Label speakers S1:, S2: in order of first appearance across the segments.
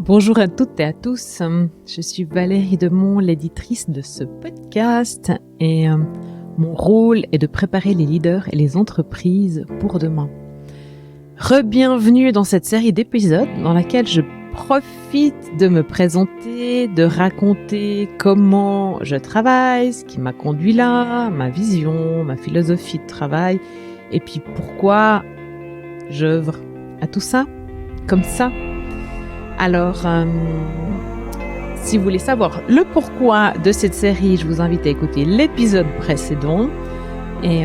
S1: Bonjour à toutes et à tous, je suis Valérie Demont, l'éditrice de ce podcast et mon rôle est de préparer les leaders et les entreprises pour demain. Re-bienvenue dans cette série d'épisodes dans laquelle je profite de me présenter, de raconter comment je travaille, ce qui m'a conduit là, ma vision, ma philosophie de travail et puis pourquoi j'œuvre à tout ça, comme ça. Alors, si vous voulez savoir le pourquoi de cette série, je vous invite à écouter l'épisode précédent. Et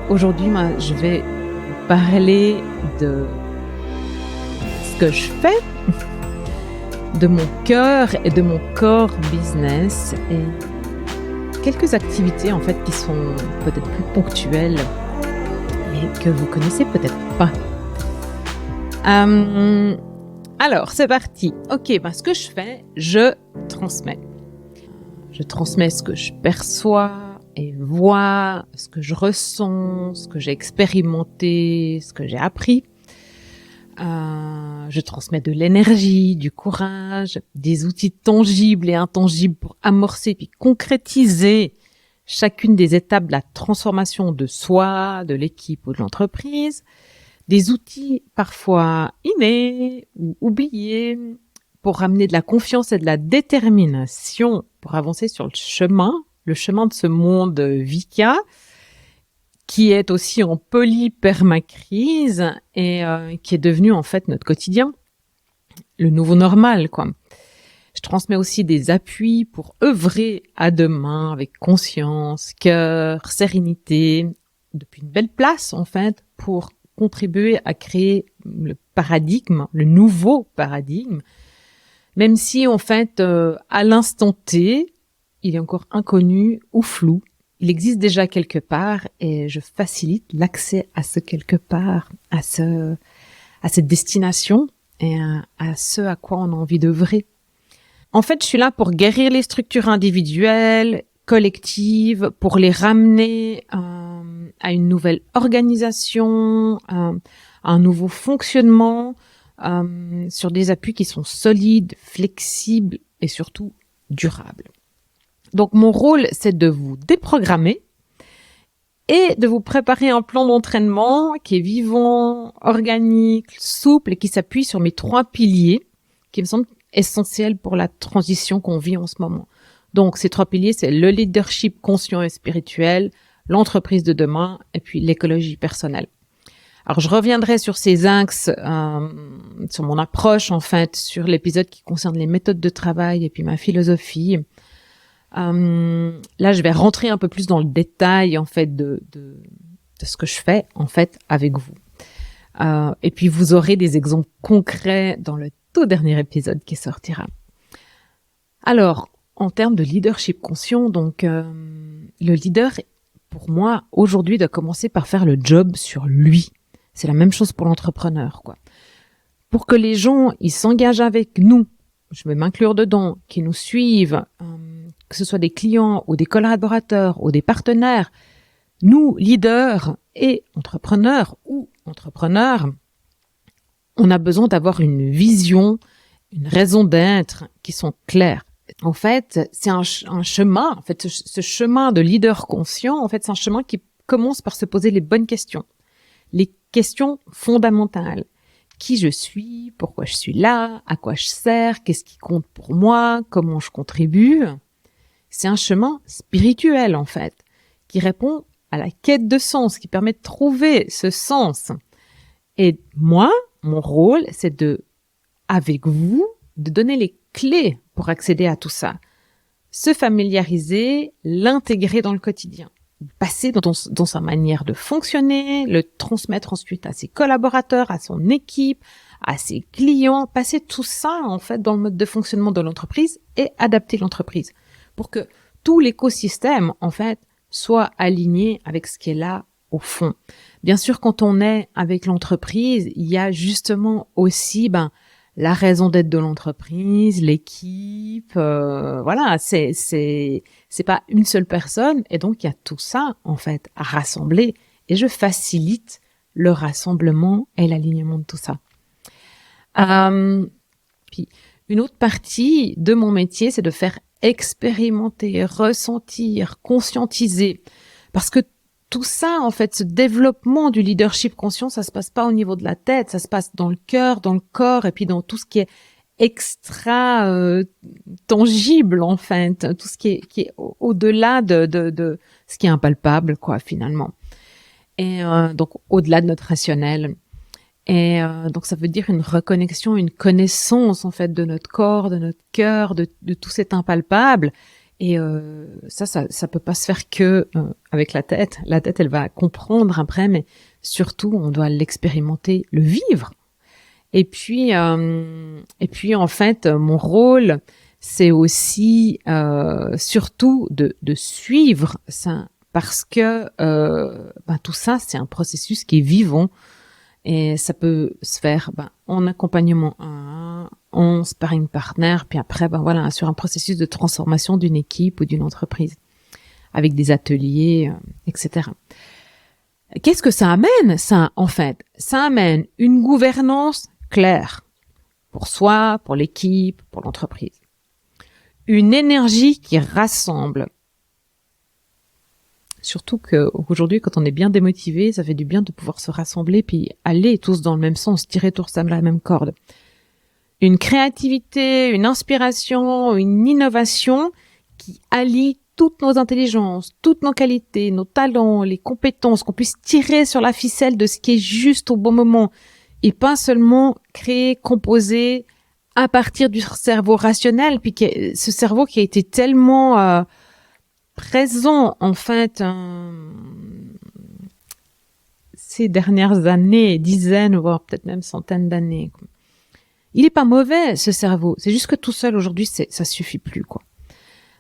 S1: aujourd'hui, je vais vous parler de ce que je fais, de mon cœur et de mon core business et quelques activités en fait qui sont peut-être plus ponctuelles et que vous connaissez peut-être pas. Alors, c'est parti. Ok, ce que je fais, je transmets. Je transmets ce que je perçois et vois, ce que je ressens, ce que j'ai expérimenté, ce que j'ai appris. Je transmets de l'énergie, du courage, des outils tangibles et intangibles pour amorcer puis concrétiser chacune des étapes de la transformation de soi, de l'équipe ou de l'entreprise. Des outils parfois innés ou oubliés pour ramener de la confiance et de la détermination pour avancer sur le chemin de ce monde VICA qui est aussi en polypermacrise et qui est devenu en fait notre quotidien, le nouveau normal, quoi. Je transmets aussi des appuis pour œuvrer à demain avec conscience, cœur, sérénité, depuis une belle place en fait pour contribuer à créer le paradigme, le nouveau paradigme, même si en fait, à l'instant T, il est encore inconnu ou flou. Il existe déjà quelque part et je facilite l'accès à ce quelque part, à cette destination et à ce à quoi on a envie d'œuvrer. En fait, je suis là pour guérir les structures individuelles, collectives, pour les ramener à une nouvelle organisation, un nouveau fonctionnement, sur des appuis qui sont solides, flexibles et surtout durables. Donc mon rôle, c'est de vous déprogrammer et de vous préparer un plan d'entraînement qui est vivant, organique, souple et qui s'appuie sur mes 3 piliers qui me semblent essentiels pour la transition qu'on vit en ce moment. Donc ces 3 piliers, c'est le leadership conscient et spirituel, l'entreprise de demain et puis l'écologie personnelle. Alors je reviendrai sur ces axes, sur mon approche en fait, sur l'épisode qui concerne les méthodes de travail et puis ma philosophie. Là je vais rentrer un peu plus dans le détail en fait de ce que je fais en fait avec vous. Et puis vous aurez des exemples concrets dans le tout dernier épisode qui sortira. Alors en termes de leadership conscient, donc le leader pour moi, aujourd'hui, doit commencer par faire le job sur lui. C'est la même chose pour l'entrepreneur, quoi. Pour que les gens, ils s'engagent avec nous, je vais m'inclure dedans, qu'ils nous suivent, que ce soit des clients ou des collaborateurs ou des partenaires, nous, leaders et entrepreneurs ou entrepreneurs, on a besoin d'avoir une vision, une raison d'être qui sont claires. En fait, c'est un chemin. En fait, ce chemin de leader conscient, en fait, c'est un chemin qui commence par se poser les bonnes questions, les questions fondamentales. Qui je suis, pourquoi je suis là, à quoi je sers, qu'est-ce qui compte pour moi, comment je contribue. C'est un chemin spirituel, en fait, qui répond à la quête de sens, qui permet de trouver ce sens. Et moi, mon rôle, c'est avec vous, de donner les clés pour accéder à tout ça. Se familiariser, l'intégrer dans le quotidien. Passer dans sa manière de fonctionner, le transmettre ensuite à ses collaborateurs, à son équipe, à ses clients. Passer tout ça, en fait, dans le mode de fonctionnement de l'entreprise et adapter l'entreprise. Pour que tout l'écosystème, en fait, soit aligné avec ce qui est là au fond. Bien sûr, quand on est avec l'entreprise, il y a justement aussi, la raison d'être de l'entreprise, l'équipe, voilà, c'est pas une seule personne et donc il y a tout ça en fait à rassembler et je facilite le rassemblement et l'alignement de tout ça. Puis Une autre partie de mon métier, c'est de faire expérimenter, ressentir, conscientiser. Parce que tout ça, en fait, ce développement du leadership conscient, ça se passe pas au niveau de la tête, ça se passe dans le cœur, dans le corps, et puis dans tout ce qui est extra tangible, en fait, tout ce qui est au-delà de ce qui est impalpable, quoi, finalement. Et donc au-delà de notre rationnel. Et donc ça veut dire une reconnexion, une connaissance en fait de notre corps, de notre cœur, de tout cet impalpable. Et ça peut pas se faire que avec la tête. La tête, elle va comprendre après, mais surtout on doit l'expérimenter, le vivre. Et puis en fait, mon rôle, c'est aussi surtout de suivre ça, parce que tout ça, c'est un processus qui est vivant. Et ça peut se faire en accompagnement en sparring partner, puis après voilà, sur un processus de transformation d'une équipe ou d'une entreprise, avec des ateliers, etc. Qu'est-ce que ça amène, ça, en fait? Ça amène une gouvernance claire pour soi, pour l'équipe, pour l'entreprise. Une énergie qui rassemble. Surtout qu'aujourd'hui, quand on est bien démotivé, ça fait du bien de pouvoir se rassembler puis aller tous dans le même sens, tirer tous à la même corde. Une créativité, une inspiration, une innovation qui allie toutes nos intelligences, toutes nos qualités, nos talents, les compétences, qu'on puisse tirer sur la ficelle de ce qui est juste au bon moment et pas seulement créer, composer à partir du cerveau rationnel, puis ce cerveau qui a été tellement présent en fait ces dernières années, dizaines voire peut-être même centaines d'années. Il est pas mauvais ce cerveau, c'est juste que tout seul aujourd'hui ça suffit plus quoi.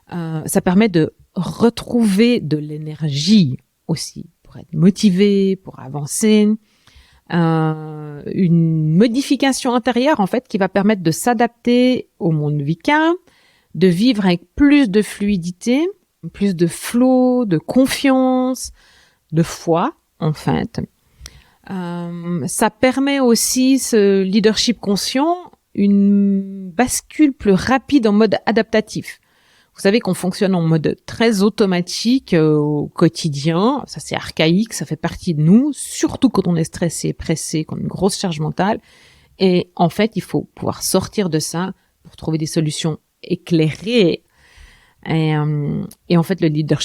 S1: Ça permet de retrouver de l'énergie aussi pour être motivé, pour avancer. Une modification intérieure en fait qui va permettre de s'adapter au monde vicain, de vivre avec plus de fluidité, plus de flow, de confiance, de foi en fait. Ça permet aussi, ce leadership conscient, une bascule plus rapide en mode adaptatif. Vous savez qu'on fonctionne en mode très automatique au quotidien. Ça, c'est archaïque, ça fait partie de nous, surtout quand on est stressé, pressé, qu'on a une grosse charge mentale. Et en fait, il faut pouvoir sortir de ça pour trouver des solutions éclairées. Et en fait, le leader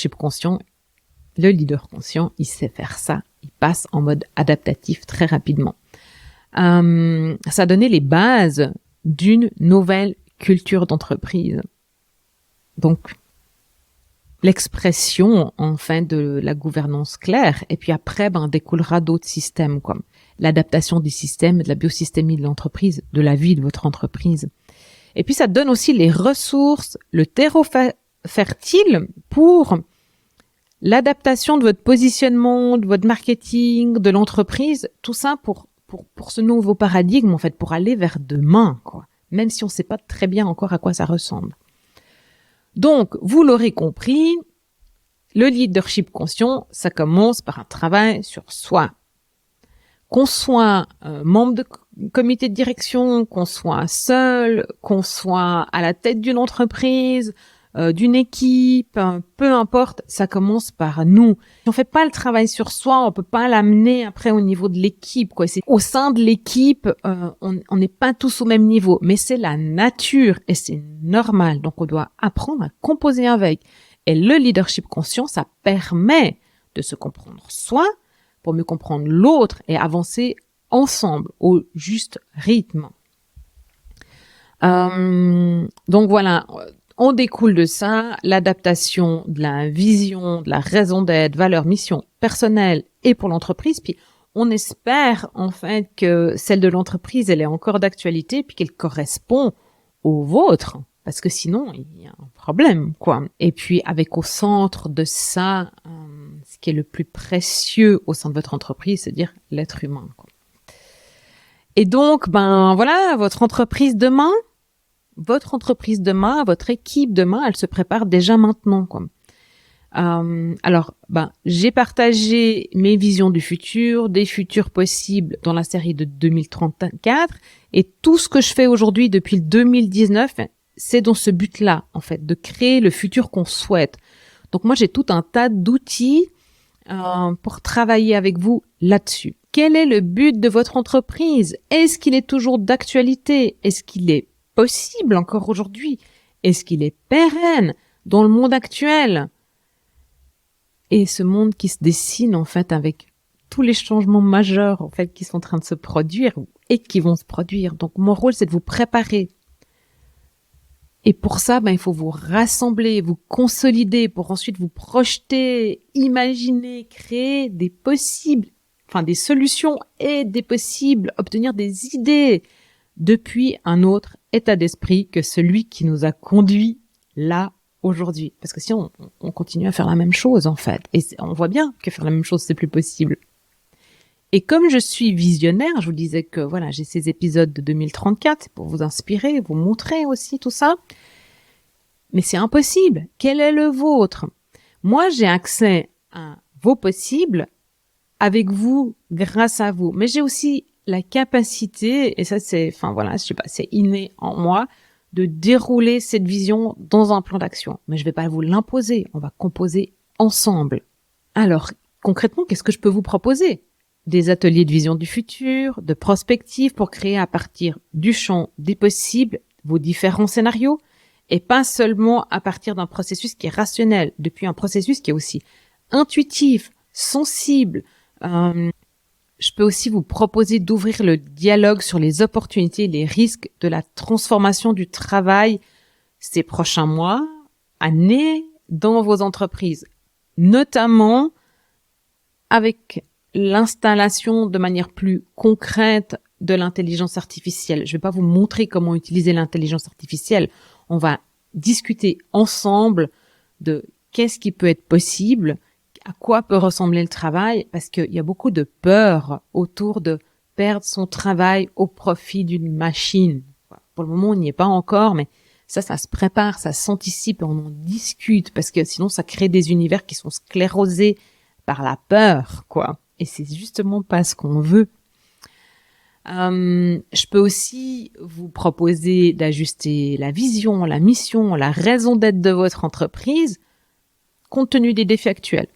S1: conscient, il sait faire ça. Il passe en mode adaptatif très rapidement. Ça a donné les bases d'une nouvelle culture d'entreprise. Donc, l'expression, enfin, de la gouvernance claire. Et puis après, découlera d'autres systèmes, comme l'adaptation des systèmes, de la biosystémie de l'entreprise, de la vie de votre entreprise. Et puis, ça donne aussi les ressources, le terreau fertile pour l'adaptation de votre positionnement, de votre marketing, de l'entreprise. Tout ça pour ce nouveau paradigme, en fait, pour aller vers demain, quoi. Même si on ne sait pas très bien encore à quoi ça ressemble. Donc, vous l'aurez compris, le leadership conscient, ça commence par un travail sur soi. Qu'on soit membre de comité de direction, qu'on soit seul, qu'on soit à la tête d'une entreprise, d'une équipe, peu importe, ça commence par nous. Si on fait pas le travail sur soi, on peut pas l'amener après au niveau de l'équipe, quoi. C'est au sein de l'équipe, on n'est pas tous au même niveau, mais c'est la nature et c'est normal. Donc on doit apprendre à composer avec. Et le leadership conscient, ça permet de se comprendre soi pour mieux comprendre l'autre et avancer ensemble au juste rythme. Donc voilà. On découle de ça l'adaptation de la vision, de la raison d'être, valeur, mission personnelle et pour l'entreprise. Puis on espère en fait que celle de l'entreprise, elle est encore d'actualité puis qu'elle correspond au vôtre. Parce que sinon, il y a un problème, quoi. Et puis avec au centre de ça, ce qui est le plus précieux au sein de votre entreprise, c'est-à-dire l'être humain, quoi. Et donc, voilà, votre entreprise demain, votre équipe demain, elle se prépare déjà maintenant, quoi. Alors, j'ai partagé mes visions du futur, des futurs possibles dans la série de 2034. Et tout ce que je fais aujourd'hui depuis le 2019, c'est dans ce but-là, en fait, de créer le futur qu'on souhaite. Donc moi, j'ai tout un tas d'outils pour travailler avec vous là-dessus. Quel est le but de votre entreprise? Est-ce qu'il est toujours d'actualité? Est-ce qu'il est possible encore aujourd'hui? Est-ce qu'il est pérenne dans le monde actuel? Et ce monde qui se dessine, en fait, avec tous les changements majeurs, en fait, qui sont en train de se produire et qui vont se produire. Donc, mon rôle, c'est de vous préparer. Et pour ça, il faut vous rassembler, vous consolider pour ensuite vous projeter, imaginer, créer des possibles, des solutions et des possibles, obtenir des idées depuis un autre état d'esprit que celui qui nous a conduits là aujourd'hui. Parce que si on continue à faire la même chose, en fait, et on voit bien que faire la même chose, c'est plus possible. Et comme je suis visionnaire, je vous disais que voilà, j'ai ces épisodes de 2034 pour vous inspirer, vous montrer aussi tout ça. Mais c'est impossible. Quel est le vôtre? Moi, j'ai accès à vos possibles avec vous, grâce à vous. Mais j'ai aussi la capacité, et ça c'est, c'est inné en moi, de dérouler cette vision dans un plan d'action. Mais je vais pas vous l'imposer. On va composer ensemble. Alors, concrètement, qu'est-ce que je peux vous proposer? Des ateliers de vision du futur, de prospective pour créer à partir du champ des possibles vos différents scénarios et pas seulement à partir d'un processus qui est rationnel, depuis un processus qui est aussi intuitif, sensible. Je peux aussi vous proposer d'ouvrir le dialogue sur les opportunités et les risques de la transformation du travail ces prochains mois, années dans vos entreprises, notamment avec l'installation de manière plus concrète de l'intelligence artificielle. Je ne vais pas vous montrer comment utiliser l'intelligence artificielle. On va discuter ensemble de qu'est-ce qui peut être possible, à quoi peut ressembler le travail, parce qu'il y a beaucoup de peur autour de perdre son travail au profit d'une machine. Pour le moment, on n'y est pas encore, mais ça se prépare, ça s'anticipe et on en discute, parce que sinon, ça crée des univers qui sont sclérosés par la peur, quoi. Et c'est justement pas ce qu'on veut. Je peux aussi vous proposer d'ajuster la vision, la mission, la raison d'être de votre entreprise compte tenu des défis actuels.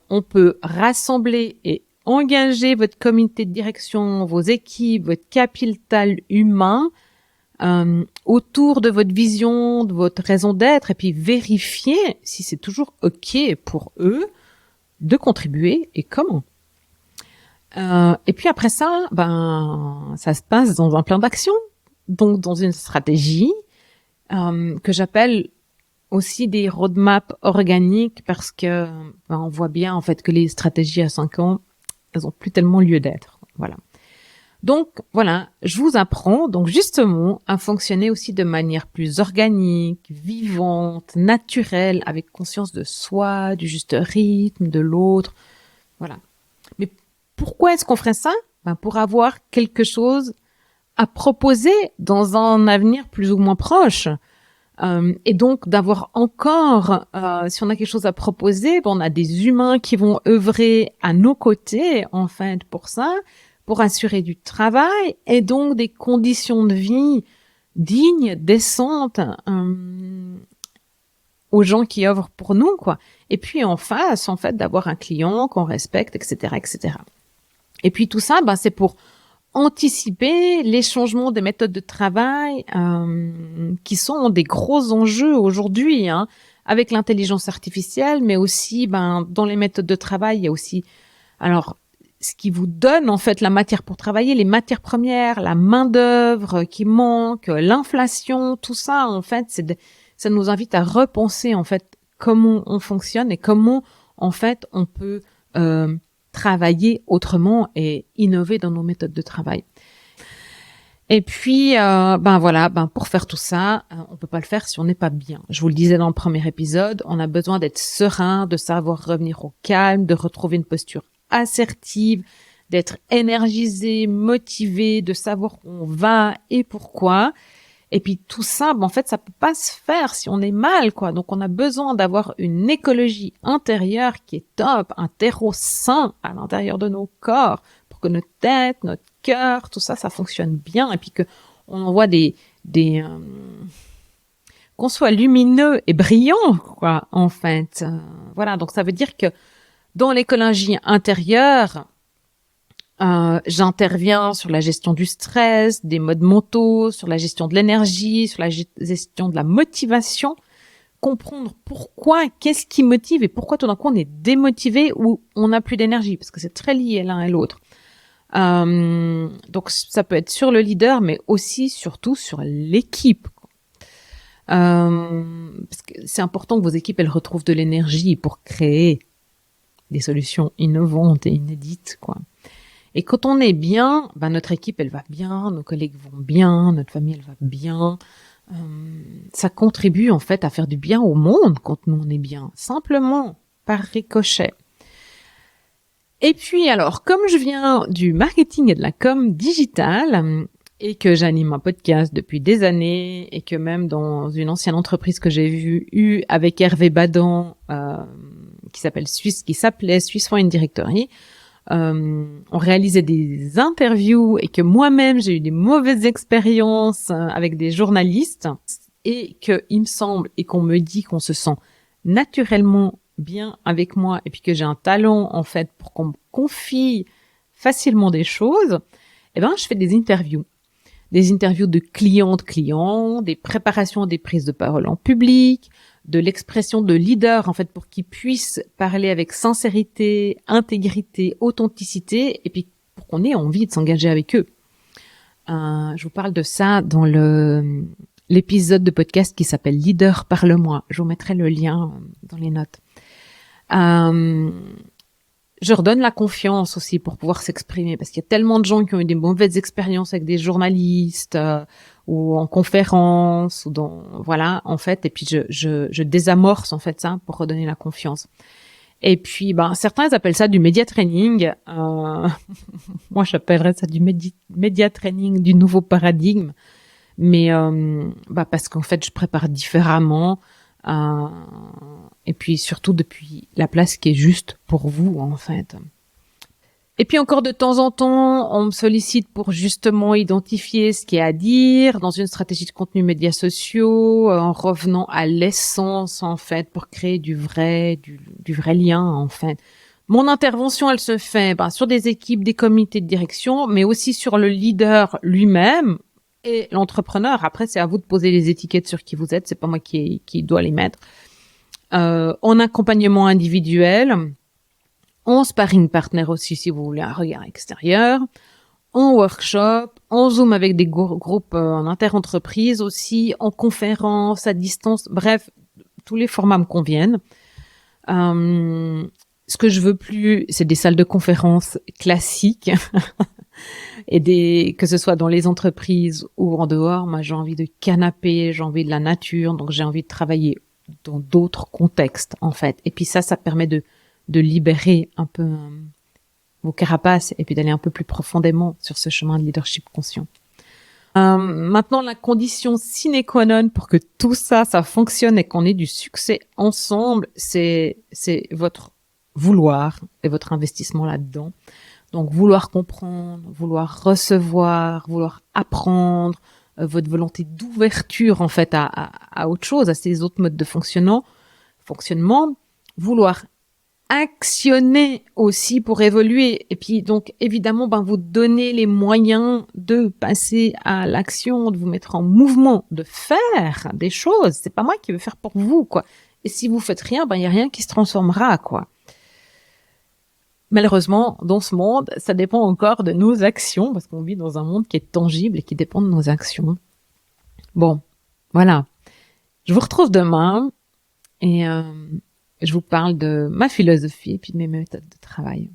S1: On peut rassembler et engager votre comité de direction, vos équipes, votre capital humain autour de votre vision, de votre raison d'être et puis vérifier si c'est toujours OK pour eux de contribuer et comment. Et puis après ça, ça se passe dans un plan d'action, donc dans une stratégie que j'appelle aussi des roadmaps organiques parce que on voit bien en fait que les stratégies à 5 ans, elles ont plus tellement lieu d'être. Voilà. Donc voilà, je vous apprends donc justement à fonctionner aussi de manière plus organique, vivante, naturelle, avec conscience de soi, du juste rythme de l'autre. Voilà. Mais pourquoi est-ce qu'on ferait ça? Pour avoir quelque chose à proposer dans un avenir plus ou moins proche. Et donc d'avoir encore, si on a quelque chose à proposer, on a des humains qui vont œuvrer à nos côtés, en fait, pour ça, pour assurer du travail et donc des conditions de vie dignes, décentes aux gens qui œuvrent pour nous, quoi. Et puis en face, en fait, d'avoir un client qu'on respecte, etc., etc. Et puis tout ça, c'est pour anticiper les changements des méthodes de travail qui sont des gros enjeux aujourd'hui, avec l'intelligence artificielle, mais aussi dans les méthodes de travail, il y a aussi ce qui vous donne en fait la matière pour travailler, les matières premières, la main-d'œuvre qui manque, l'inflation, tout ça en fait, ça nous invite à repenser en fait comment on fonctionne et comment en fait on peut travailler autrement et innover dans nos méthodes de travail. Et puis, pour faire tout ça, on peut pas le faire si on n'est pas bien. Je vous le disais dans le premier épisode, on a besoin d'être serein, de savoir revenir au calme, de retrouver une posture assertive, d'être énergisé, motivé, de savoir où on va et pourquoi. Et puis tout ça, en fait, ça peut pas se faire si on est mal, quoi. Donc on a besoin d'avoir une écologie intérieure qui est top, un terreau sain à l'intérieur de nos corps, pour que notre tête, notre cœur, tout ça, ça fonctionne bien. Et puis que on envoie qu'on soit lumineux et brillant, quoi, en fait. Voilà, donc ça veut dire que dans l'écologie intérieure, j'interviens sur la gestion du stress, des modes mentaux, sur la gestion de l'énergie, sur la gestion de la motivation, comprendre pourquoi, qu'est-ce qui motive et pourquoi tout d'un coup on est démotivé ou on n'a plus d'énergie, parce que c'est très lié l'un et l'autre. Donc ça peut être sur le leader, mais aussi surtout sur l'équipe. Parce que c'est important que vos équipes elles retrouvent de l'énergie pour créer des solutions innovantes et inédites, quoi. Et quand on est bien, notre équipe, elle va bien, nos collègues vont bien, notre famille, elle va bien. Ça contribue, en fait, à faire du bien au monde quand nous, on est bien. Simplement, par ricochet. Et puis, alors, comme je viens du marketing et de la com digitale, et que j'anime un podcast depuis des années, et que même dans une ancienne entreprise que j'ai eue avec Hervé Badan, qui s'appelait Swiss Wine Directory, on réalisait des interviews et que moi-même j'ai eu des mauvaises expériences avec des journalistes et que il me semble et qu'on me dit qu'on se sent naturellement bien avec moi et puis que j'ai un talent en fait pour qu'on me confie facilement des choses, je fais des interviews de clients, des préparations des prises de parole en public, de l'expression de leader, en fait, pour qu'ils puissent parler avec sincérité, intégrité, authenticité, et puis pour qu'on ait envie de s'engager avec eux. Je vous parle de ça dans l'épisode de podcast qui s'appelle Leader parle-moi. Je vous mettrai le lien dans les notes. Je redonne la confiance aussi pour pouvoir s'exprimer, parce qu'il y a tellement de gens qui ont eu des mauvaises expériences avec des journalistes ou en conférence ou en fait, et puis je désamorce en fait ça pour redonner la confiance. Et puis certains appellent ça du média training. Moi j'appellerais ça du média training du nouveau paradigme, mais parce qu'en fait je prépare différemment. Et puis surtout depuis la place qui est juste pour vous, en fait. Et puis encore de temps en temps, on me sollicite pour justement identifier ce qu'il y a à dire dans une stratégie de contenu médias sociaux, en revenant à l'essence, en fait, pour créer du vrai lien, en fait. Mon intervention, elle se fait sur des équipes, des comités de direction, mais aussi sur le leader lui-même et l'entrepreneur. Après, c'est à vous de poser les étiquettes sur qui vous êtes, c'est pas moi qui dois les mettre. En accompagnement individuel, en sparring partner aussi si vous voulez un regard extérieur, en workshop, en Zoom avec des groupes en inter-entreprise aussi, en conférence, à distance, bref, tous les formats me conviennent. Ce que je veux plus, c'est des salles de conférence classiques et que ce soit dans les entreprises ou en dehors. Moi, j'ai envie de canapé, j'ai envie de la nature, donc j'ai envie de travailler dans d'autres contextes, en fait. Et puis ça permet de libérer un peu vos carapaces et puis d'aller un peu plus profondément sur ce chemin de leadership conscient. Maintenant, la condition sine qua non pour que tout ça fonctionne et qu'on ait du succès ensemble, c'est votre vouloir et votre investissement là-dedans. Donc, vouloir comprendre, vouloir recevoir, vouloir apprendre, votre volonté d'ouverture, en fait, à autre chose, à ces autres modes de fonctionnement, vouloir actionner aussi pour évoluer. Et puis, donc, évidemment, vous donner les moyens de passer à l'action, de vous mettre en mouvement, de faire des choses. C'est pas moi qui veux faire pour vous, quoi. Et si vous faites rien, il y a rien qui se transformera, quoi. Malheureusement, dans ce monde, ça dépend encore de nos actions, parce qu'on vit dans un monde qui est tangible et qui dépend de nos actions. Bon, voilà. Je vous retrouve demain et je vous parle de ma philosophie et puis de mes méthodes de travail.